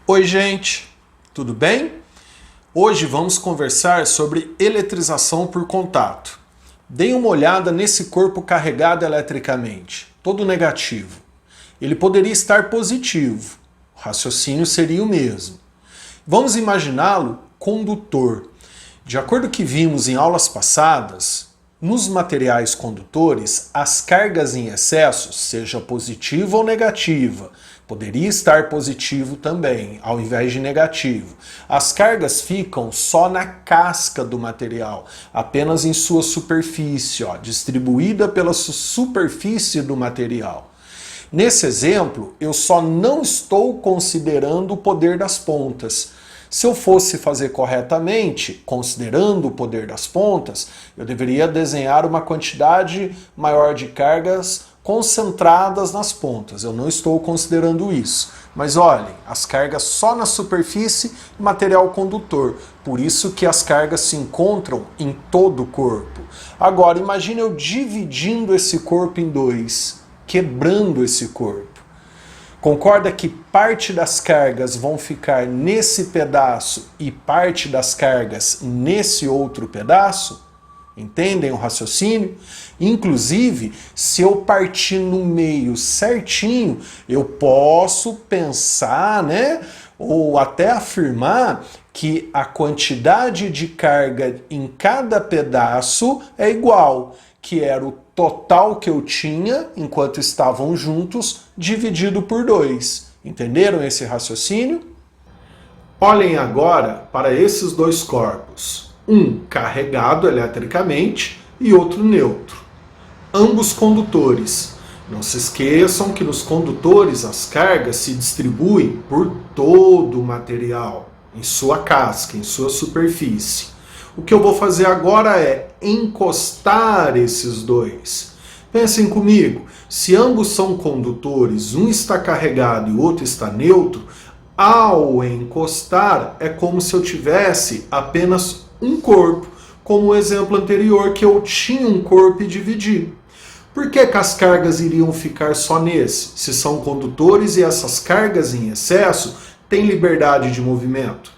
Oi, gente, tudo bem? Hoje vamos conversar sobre eletrização por contato. Deem uma olhada nesse corpo carregado eletricamente, todo negativo. Ele poderia estar positivo, o raciocínio seria o mesmo. Vamos imaginá-lo condutor. De acordo com o que vimos em aulas passadas, nos materiais condutores, as cargas em excesso, seja positiva ou negativa, poderia estar positivo também, ao invés de negativo. As cargas ficam só na casca do material, apenas em sua superfície, distribuída pela superfície do material. Nesse exemplo, eu só não estou considerando o poder das pontas. Se eu fosse fazer corretamente, considerando o poder das pontas, eu deveria desenhar uma quantidade maior de cargas concentradas nas pontas. Eu não estou considerando isso. Mas olhem, as cargas só na superfície e material condutor. Por isso que as cargas se encontram em todo o corpo. Agora, imagine eu dividindo esse corpo em dois, quebrando esse corpo. Concorda que parte das cargas vão ficar nesse pedaço e parte das cargas nesse outro pedaço? Entendem o raciocínio? Inclusive, se eu partir no meio certinho, eu posso pensar, ou até afirmar que a quantidade de carga em cada pedaço é igual, que era o total que eu tinha enquanto estavam juntos, dividido por 2. Entenderam esse raciocínio? Olhem agora para esses dois corpos. Um carregado eletricamente e outro neutro. Ambos condutores. Não se esqueçam que nos condutores as cargas se distribuem por todo o material, em sua casca, em sua superfície. O que eu vou fazer agora é encostar esses dois. Pensem comigo, se ambos são condutores, um está carregado e o outro está neutro, ao encostar é como se eu tivesse apenas um corpo, como o exemplo anterior que eu tinha um corpo e dividi. Por que as cargas iriam ficar só nesse, se são condutores e essas cargas em excesso têm liberdade de movimento?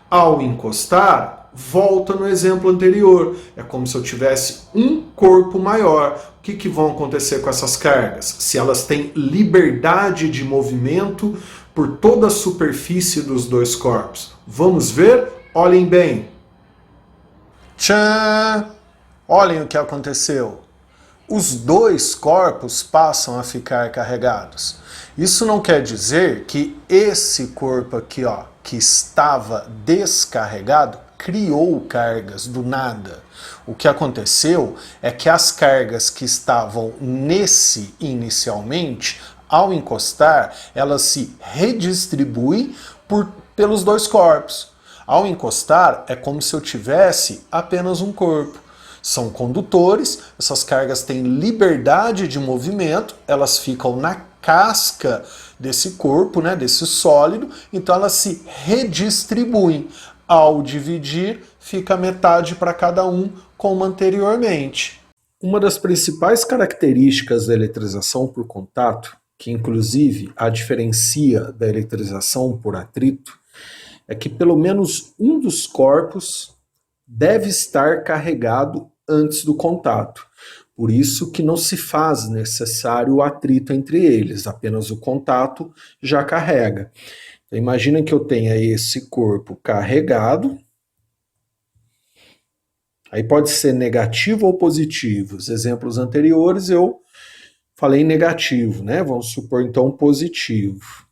Ao encostar, volta no exemplo anterior. É como se eu tivesse um corpo maior. O que vão acontecer com essas cargas? Se elas têm liberdade de movimento por toda a superfície dos dois corpos. Vamos ver? Olhem bem. Tchan! Olhem o que aconteceu. Os dois corpos passam a ficar carregados. Isso não quer dizer que esse corpo aqui, que estava descarregado, criou cargas do nada. O que aconteceu é que as cargas que estavam nesse inicialmente, ao encostar, elas se redistribuem pelos dois corpos. Ao encostar, é como se eu tivesse apenas um corpo. São condutores, essas cargas têm liberdade de movimento, elas ficam na casca desse corpo, desse sólido, então elas se redistribuem. Ao dividir, fica metade para cada um, como anteriormente. Uma das principais características da eletrização por contato, que inclusive a diferencia da eletrização por atrito, é que pelo menos um dos corpos deve estar carregado antes do contato. Por isso que não se faz necessário o atrito entre eles, apenas o contato já carrega. Então, imagina que eu tenha esse corpo carregado, aí pode ser negativo ou positivo. Os exemplos anteriores eu falei negativo, Vamos supor então positivo.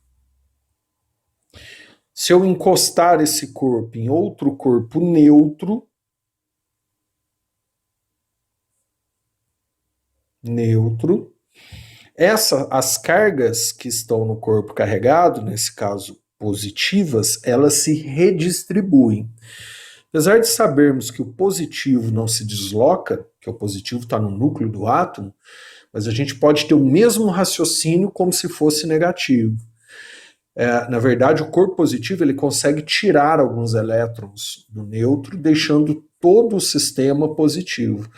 Se eu encostar esse corpo em outro corpo neutro, as cargas que estão no corpo carregado, nesse caso positivas, elas se redistribuem. Apesar de sabermos que o positivo não se desloca, que o positivo está no núcleo do átomo, mas a gente pode ter o mesmo raciocínio como se fosse negativo. Na verdade, o corpo positivo ele consegue tirar alguns elétrons do neutro, deixando todo o sistema positivo.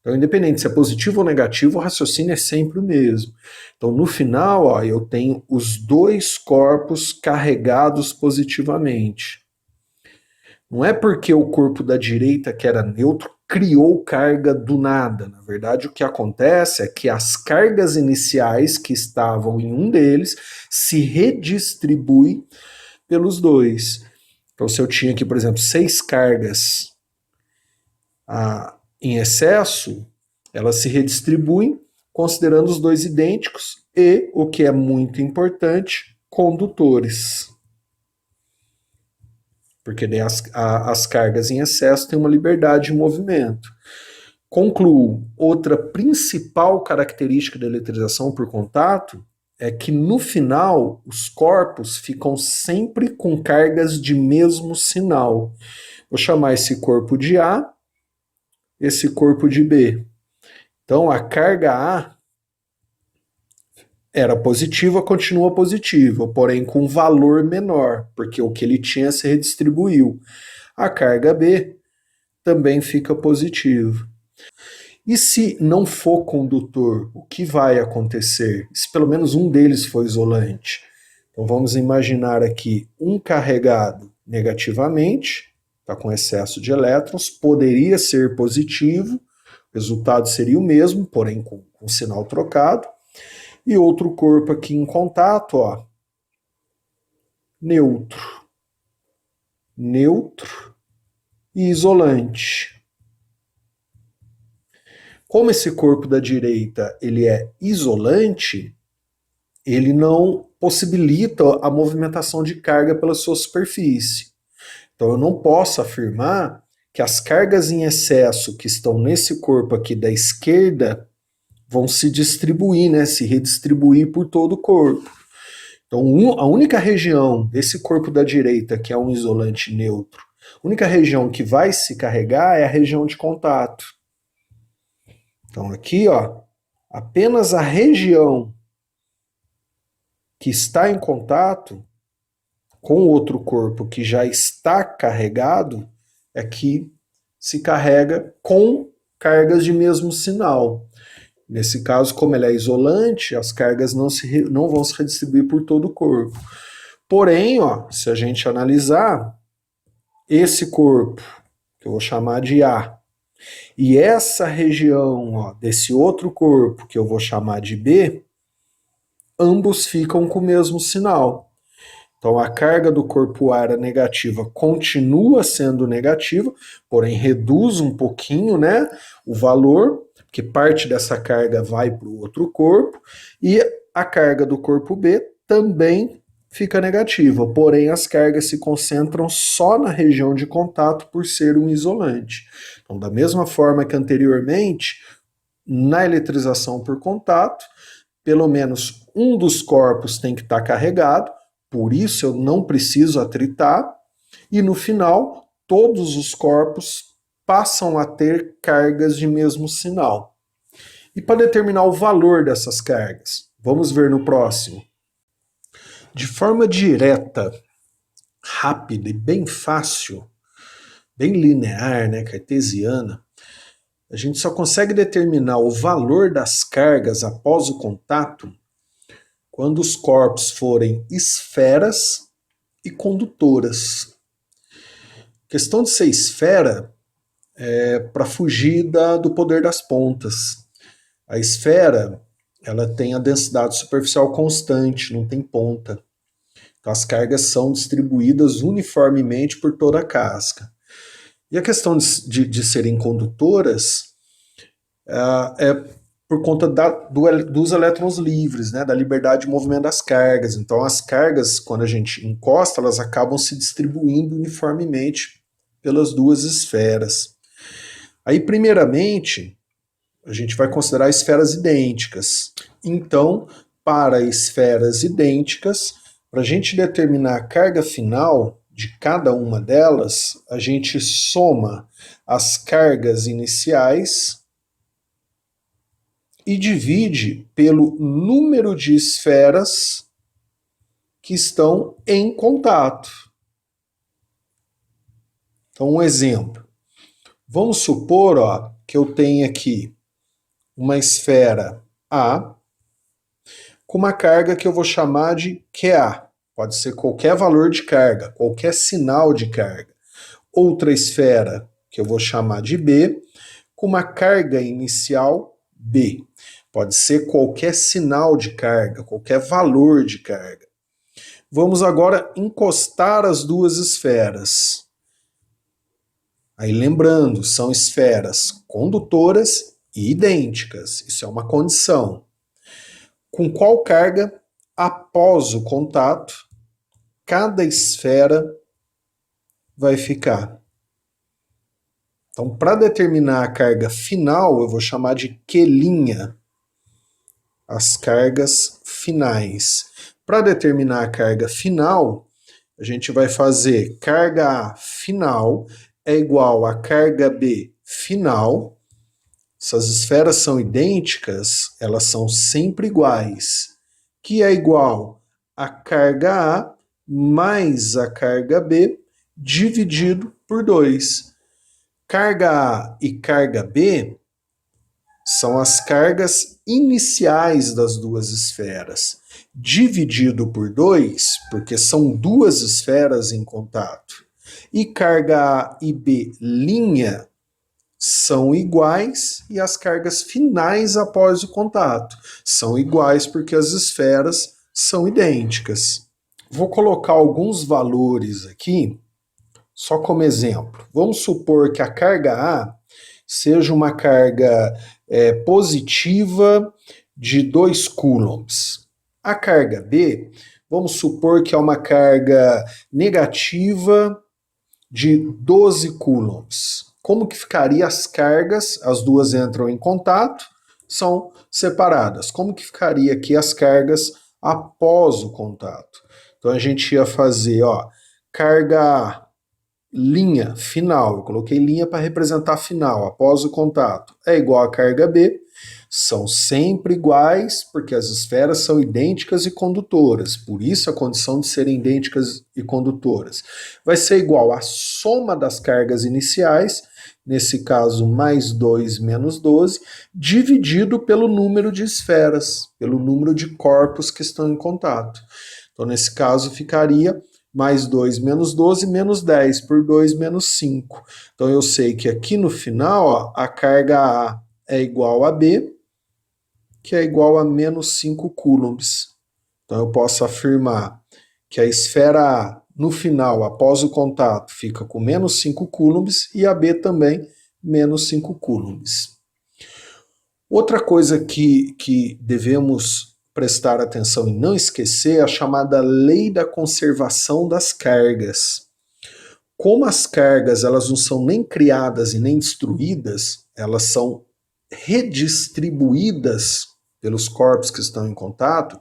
Então, independente se é positivo ou negativo, o raciocínio é sempre o mesmo. Então, no final, ó, eu tenho os dois corpos carregados positivamente. Não é porque o corpo da direita, que era neutro, criou carga do nada. Na verdade, o que acontece é que as cargas iniciais que estavam em um deles se redistribuem pelos dois. Então, se eu tinha aqui, por exemplo, 6 cargas em excesso, elas se redistribuem considerando os dois idênticos e, o que é muito importante, condutores. Porque daí as cargas em excesso têm uma liberdade de movimento. Concluo, outra principal característica da eletrização por contato é que no final os corpos ficam sempre com cargas de mesmo sinal. Vou chamar esse corpo de A, esse corpo de B. Então a carga A era positiva, continua positiva, porém com valor menor, porque o que ele tinha se redistribuiu. A carga B também fica positiva. E se não for condutor, o que vai acontecer? Se pelo menos um deles for isolante. Então vamos imaginar aqui um carregado negativamente, está com excesso de elétrons, poderia ser positivo, o resultado seria o mesmo, porém com sinal trocado. E outro corpo aqui em contato, ó, neutro. Neutro e isolante. Como esse corpo da direita ele é isolante, ele não possibilita a movimentação de carga pela sua superfície. Então eu não posso afirmar que as cargas em excesso que estão nesse corpo aqui da esquerda vão se distribuir, né, se redistribuir por todo o corpo. Então a única região desse corpo da direita, que é um isolante neutro, a única região que vai se carregar é a região de contato. Então aqui, ó, apenas a região que está em contato com outro corpo que já está carregado é que se carrega com cargas de mesmo sinal. Nesse caso, como ele é isolante, as cargas não vão se redistribuir por todo o corpo. Porém, ó, se a gente analisar esse corpo, que eu vou chamar de A, e essa região, ó, desse outro corpo, que eu vou chamar de B, ambos ficam com o mesmo sinal. Então a carga do corpo A era negativa, continua sendo negativa, porém reduz um pouquinho, né, o valor, porque parte dessa carga vai para o outro corpo, e a carga do corpo B também fica negativa, porém as cargas se concentram só na região de contato por ser um isolante. Então, da mesma forma que anteriormente, na eletrização por contato, pelo menos um dos corpos tem que estar carregado, por isso eu não preciso atritar, e no final, todos os corpos passam a ter cargas de mesmo sinal. E para determinar o valor dessas cargas, vamos ver no próximo. De forma direta, rápida e bem fácil, bem linear, né, cartesiana, a gente só consegue determinar o valor das cargas após o contato quando os corpos forem esferas e condutoras. A questão de ser esfera é para fugir do poder das pontas. A esfera ela tem a densidade superficial constante, não tem ponta. Então as cargas são distribuídas uniformemente por toda a casca. E a questão de serem condutoras é por conta dos elétrons livres, né, da liberdade de movimento das cargas. Então as cargas, quando a gente encosta, elas acabam se distribuindo uniformemente pelas duas esferas. Aí, primeiramente, a gente vai considerar esferas idênticas. Então, para esferas idênticas, para a gente determinar a carga final de cada uma delas, a gente soma as cargas iniciais e divide pelo número de esferas que estão em contato. Então, um exemplo. Vamos supor, ó, que eu tenho aqui uma esfera A com uma carga que eu vou chamar de QA. Pode ser qualquer valor de carga, qualquer sinal de carga. Outra esfera que eu vou chamar de B com uma carga inicial B. Pode ser qualquer sinal de carga, qualquer valor de carga. Vamos agora encostar as duas esferas. Aí lembrando, são esferas condutoras e idênticas. Isso é uma condição. Com qual carga, após o contato, cada esfera vai ficar? Então, para determinar a carga final, eu vou chamar de Q', as cargas finais. Para determinar a carga final, a gente vai fazer carga A final é igual a carga B final. Essas esferas são idênticas, elas são sempre iguais, que é igual a carga A mais a carga B dividido por 2. Carga A e carga B são as cargas iniciais das duas esferas, dividido por 2, porque são duas esferas em contato. E carga A e B' são iguais e as cargas finais após o contato são iguais porque as esferas são idênticas. Vou colocar alguns valores aqui, só como exemplo. Vamos supor que a carga A seja uma carga positiva de 2 coulombs. A carga B, vamos supor que é uma carga negativa de 12 coulombs. Como que ficaria as cargas? As duas entram em contato, são separadas. Como que ficaria aqui as cargas após o contato? Então a gente ia fazer, carga linha final, eu coloquei linha para representar final, após o contato, é igual a carga B, são sempre iguais, porque as esferas são idênticas e condutoras, por isso a condição de serem idênticas e condutoras. Vai ser igual à soma das cargas iniciais, nesse caso mais 2 menos 12, dividido pelo número de esferas, pelo número de corpos que estão em contato. Então nesse caso ficaria mais 2 menos 12, menos 10, por 2 menos 5. Então eu sei que aqui no final, a carga A é igual a B, que é igual a menos 5 coulombs. Então eu posso afirmar que a esfera A, no final, após o contato, fica com menos 5 coulombs e a B também menos 5 coulombs. Outra coisa que devemos prestar atenção e não esquecer é a chamada lei da conservação das cargas. Como as cargas elas não são nem criadas e nem destruídas, elas são redistribuídas pelos corpos que estão em contato,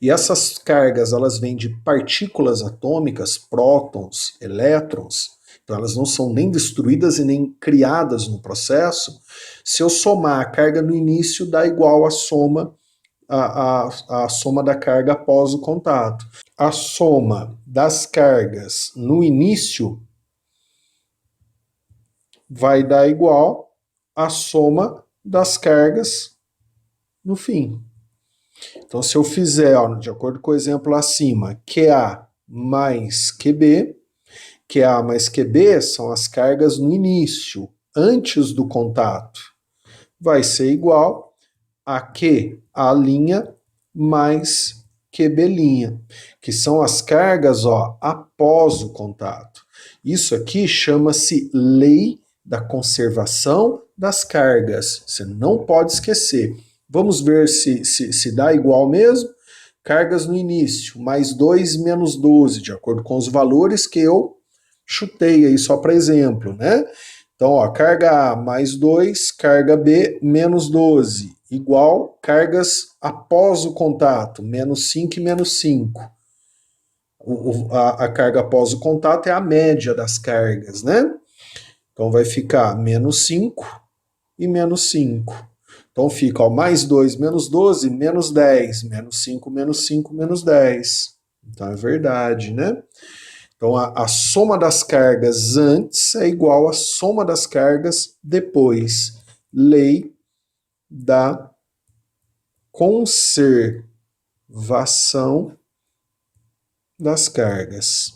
e essas cargas elas vêm de partículas atômicas, prótons, elétrons, então elas não são nem destruídas e nem criadas no processo. Se eu somar a carga no início, dá igual a soma da carga após o contato. A soma das cargas no início vai dar igual a soma das cargas no fim. Então, se eu fizer, de acordo com o exemplo acima, QA mais QB, QA mais QB são as cargas no início, antes do contato, vai ser igual a QA' mais QB', que são as cargas após o contato. Isso aqui chama-se lei da conservação das cargas. Você não pode esquecer. Vamos ver se dá igual mesmo. Cargas no início, mais 2 menos 12, de acordo com os valores que eu chutei aí só para exemplo, né? Então, carga A mais 2, carga B menos 12, igual cargas após o contato, menos 5 e menos 5. A carga após o contato é a média das cargas, né? Então vai ficar menos 5 e menos 5. Então fica mais 2 menos 12, menos 10, menos 5, menos 5, menos 10. Então é verdade, né? Então a soma das cargas antes é igual à soma das cargas depois. lei da conservação das cargas.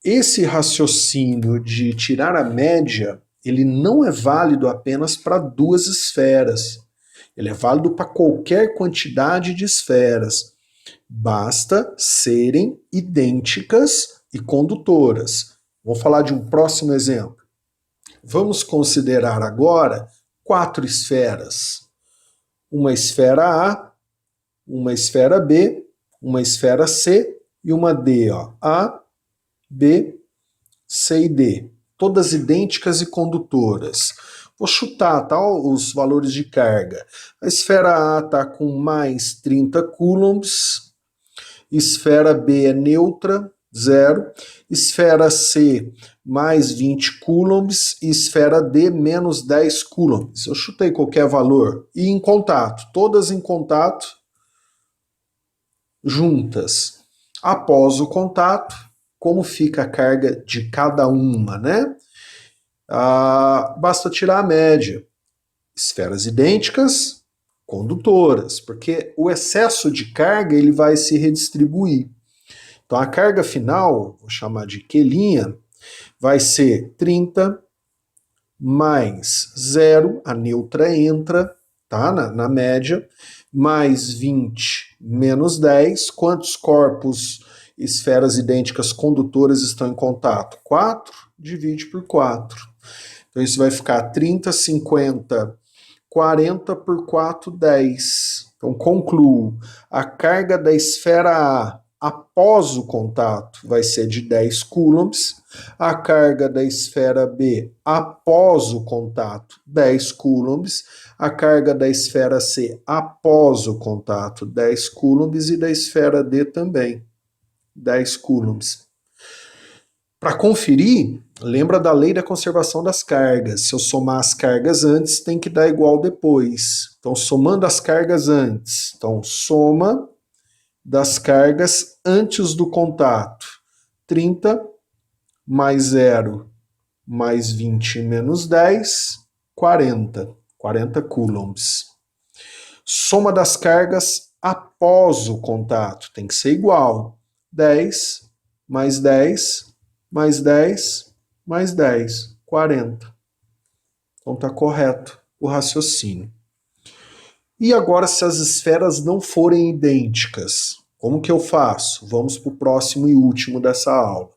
Esse raciocínio de tirar a média, ele não é válido apenas para duas esferas. Ele é válido para qualquer quantidade de esferas. Basta serem idênticas e condutoras. Vou falar de um próximo exemplo. Vamos considerar agora 4 esferas. Uma esfera A, uma esfera B, uma esfera C e uma D. A, B, C e D. Todas idênticas e condutoras. Vou chutar, tá, os valores de carga. A esfera A está com mais 30 coulombs. Esfera B é neutra, 0. Esfera C, mais 20 coulombs. E esfera D, menos 10 coulombs. Eu chutei qualquer valor. E em contato, todas em contato, juntas. Após o contato, como fica a carga de cada uma, né? Basta tirar a média. Esferas idênticas, condutoras, porque o excesso de carga ele vai se redistribuir. Então a carga final, vou chamar de Q', vai ser 30 mais 0, a neutra entra, tá? Na média, mais 20 menos 10. Quantos corpos, esferas idênticas condutoras estão em contato? 4, divide por 4. Então isso vai ficar 30, 50, 40 por 4, 10. Então concluo, a carga da esfera A após o contato vai ser de 10 coulombs, a carga da esfera B após o contato, 10 coulombs, a carga da esfera C após o contato, 10 coulombs, e da esfera D também, 10 coulombs. Para conferir, lembra da lei da conservação das cargas. Se eu somar as cargas antes, tem que dar igual depois. Então, somando as cargas antes. Então, soma das cargas antes do contato. 30 mais 0 mais 20 menos 10, 40. 40 coulombs. Soma das cargas após o contato. Tem que ser igual. 10 mais 10 mais 10 mais 10, 40. Então está correto o raciocínio. E agora, se as esferas não forem idênticas, como que eu faço? Vamos para o próximo e último dessa aula.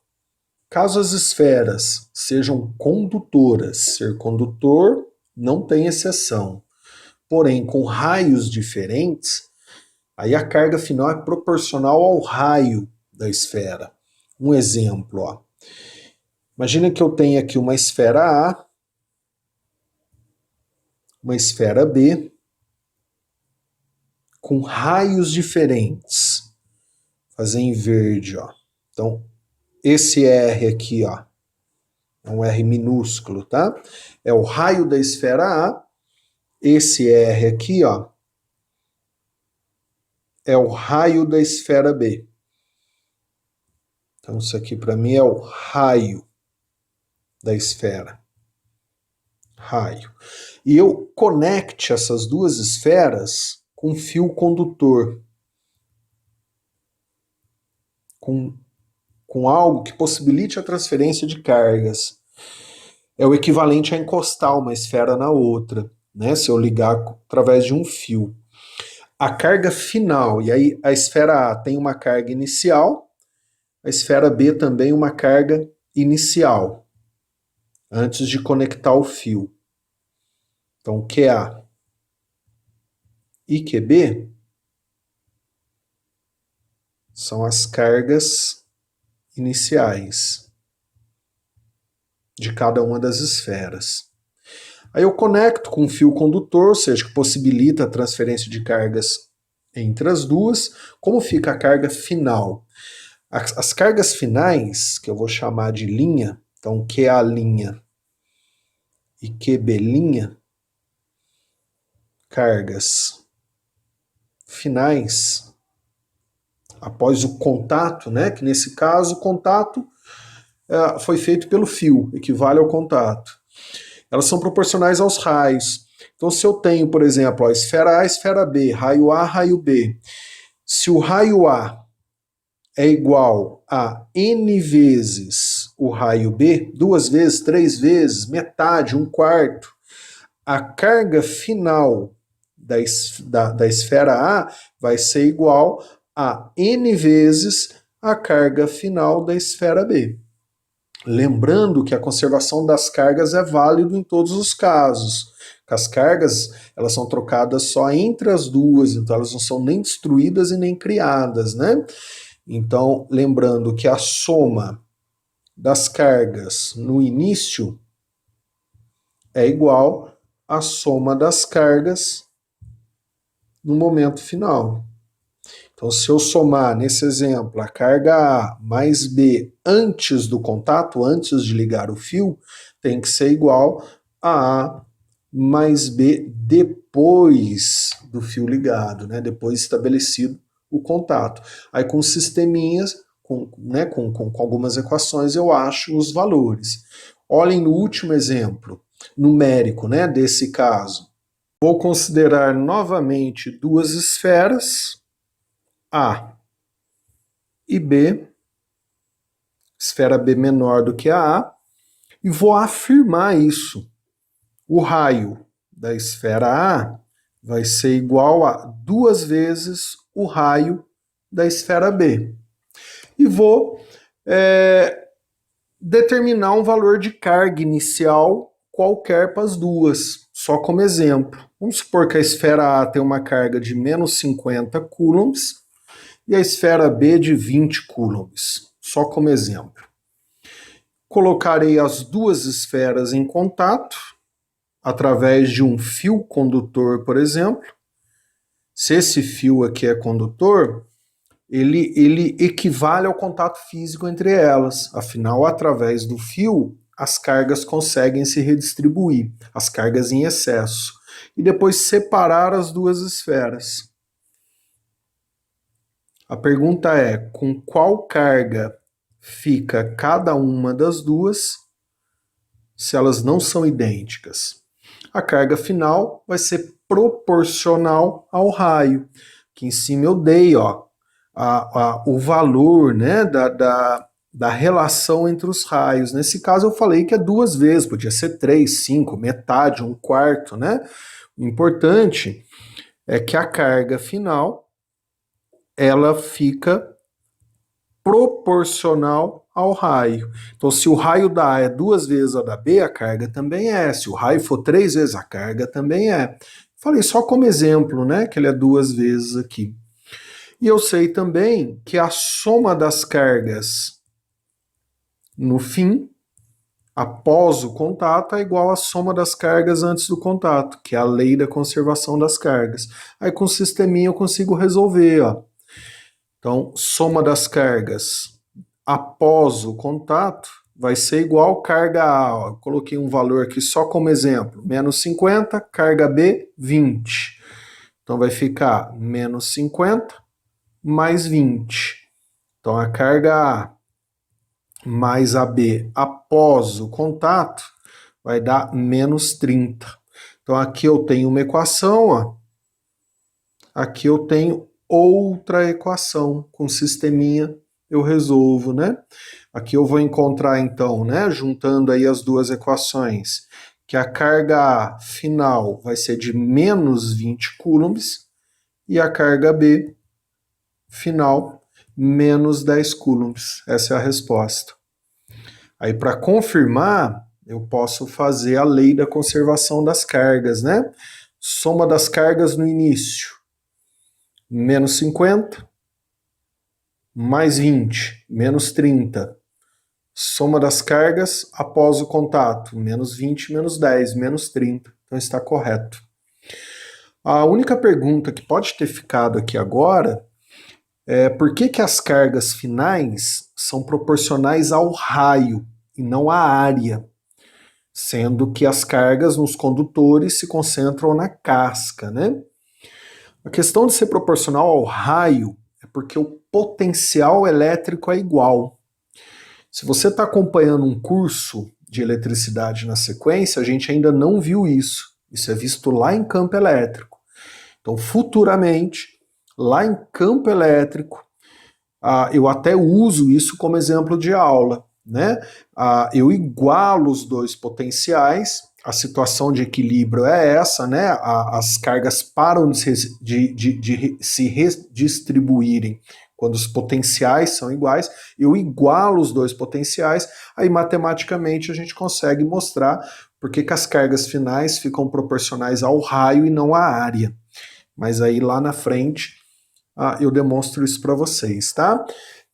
Caso as esferas sejam condutoras, ser condutor não tem exceção, porém com raios diferentes, aí a carga final é proporcional ao raio da esfera. Um exemplo, ó. Imagina que eu tenho aqui uma esfera A, uma esfera B, com raios diferentes. Vou fazer em verde, ó. Então, esse R aqui, ó, é um R minúsculo, tá? É o raio da esfera A. Esse R aqui, ó, é o raio da esfera B. Então, isso aqui para mim é o raio da esfera. Raio. E eu conecte essas duas esferas com fio condutor. Com algo que possibilite a transferência de cargas. É o equivalente a encostar uma esfera na outra, né? Se eu ligar através de um fio. A carga final, e aí a esfera A tem uma carga inicial, a esfera B também uma carga inicial, antes de conectar o fio. Então, QA e QB são as cargas iniciais de cada uma das esferas. Aí eu conecto com um fio condutor, ou seja, que possibilita a transferência de cargas entre as duas. Como fica a carga final? As cargas finais, que eu vou chamar de linha, então QA' e QB', cargas finais, após o contato, né, que nesse caso o contato foi feito pelo fio, equivale ao contato. elas são proporcionais aos raios. Então, se eu tenho, por exemplo, a esfera A, esfera B, raio A, raio B, se o raio A é igual a n vezes o raio B, 2 vezes, 3 vezes, metade, 1/4, a carga final da esfera A vai ser igual a n vezes a carga final da esfera B. Lembrando que a conservação das cargas é válido em todos os casos. As cargas, elas são trocadas só entre as duas, então elas não são nem destruídas e nem criadas, né? Então, lembrando que a soma das cargas no início é igual à soma das cargas no momento final. Então, se eu somar, nesse exemplo, a carga A mais B antes do contato, antes de ligar o fio, tem que ser igual a A mais B depois do fio ligado, né? Depois estabelecido o contato. Aí com sisteminhas, com algumas equações, eu acho os valores. Olhem no último exemplo, numérico, né, desse caso. Vou considerar novamente duas esferas, A e B, esfera B menor do que a A, e vou afirmar isso. O raio da esfera A vai ser igual a 2 vezes o raio da esfera B. E vou determinar um valor de carga inicial qualquer para as duas, só como exemplo. Vamos supor que a esfera A tem uma carga de menos 50 coulombs e a esfera B de 20 coulombs, só como exemplo. Colocarei as duas esferas em contato através de um fio condutor, por exemplo. Se esse fio aqui é condutor, ele equivale ao contato físico entre elas. Afinal, através do fio, as cargas conseguem se redistribuir, as cargas em excesso. E depois separar as duas esferas. A pergunta é, com qual carga fica cada uma das duas, se elas não são idênticas? A carga final vai ser proporcional ao raio, que em cima eu dei, ó, o valor, né, da relação entre os raios. Nesse caso eu falei que é 2 vezes, podia ser 3, 5, metade, 1/4, né? O importante é que a carga final ela fica proporcional ao raio. Então, se o raio da A é 2 vezes a da B, a carga também é. Se o raio for 3 vezes, a carga também é. Falei só como exemplo, né, que ele é 2 vezes aqui. E eu sei também que a soma das cargas no fim, após o contato, é igual à soma das cargas antes do contato, que é a lei da conservação das cargas. Aí com o sisteminha eu consigo resolver, ó. Então, soma das cargas após o contato vai ser igual carga A. Ó. Coloquei um valor aqui só como exemplo. Menos 50, carga B, 20. Então, vai ficar menos 50 mais 20. Então, a carga A mais a B após o contato vai dar menos 30. Então, aqui eu tenho uma equação, ó. Aqui eu tenho outra equação, com sisteminha eu resolvo, né? Aqui eu vou encontrar então, né, juntando aí as duas equações, que a carga A final vai ser de menos 20 coulombs e a carga B final menos 10 coulombs. Essa é a resposta. Aí para confirmar, eu posso fazer a lei da conservação das cargas, né? Soma das cargas no início. Menos 50, mais 20, menos 30. Soma das cargas após o contato, menos 20, menos 10, menos 30. Então está correto. A única pergunta que pode ter ficado aqui agora é por que as cargas finais são proporcionais ao raio e não à área, sendo que as cargas nos condutores se concentram na casca, né? A questão de ser proporcional ao raio é porque o potencial elétrico é igual. Se você está acompanhando um curso de eletricidade na sequência, a gente ainda não viu isso. Isso é visto lá em campo elétrico. Então, futuramente, lá em campo elétrico, eu até uso isso como exemplo de aula, né? Eu igualo os dois potenciais, a situação de equilíbrio é essa, né? As cargas param de se redistribuírem quando os potenciais são iguais, eu igualo os dois potenciais, aí matematicamente a gente consegue mostrar por que as cargas finais ficam proporcionais ao raio e não à área. Mas aí lá na frente eu demonstro isso para vocês, tá?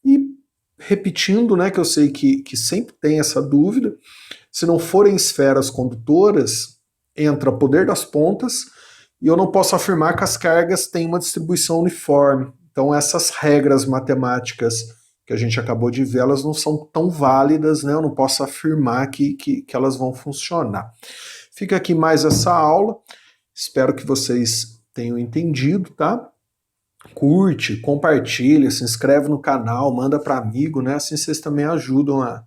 E repetindo, né, que eu sei que sempre tem essa dúvida, se não forem esferas condutoras, entra poder das pontas, e eu não posso afirmar que as cargas têm uma distribuição uniforme. Então essas regras matemáticas que a gente acabou de ver, elas não são tão válidas, né? Eu não posso afirmar que elas vão funcionar. Fica aqui mais essa aula, espero que vocês tenham entendido, tá? Curte, compartilha, se inscreve no canal, manda para amigo, né? Assim vocês também ajudam a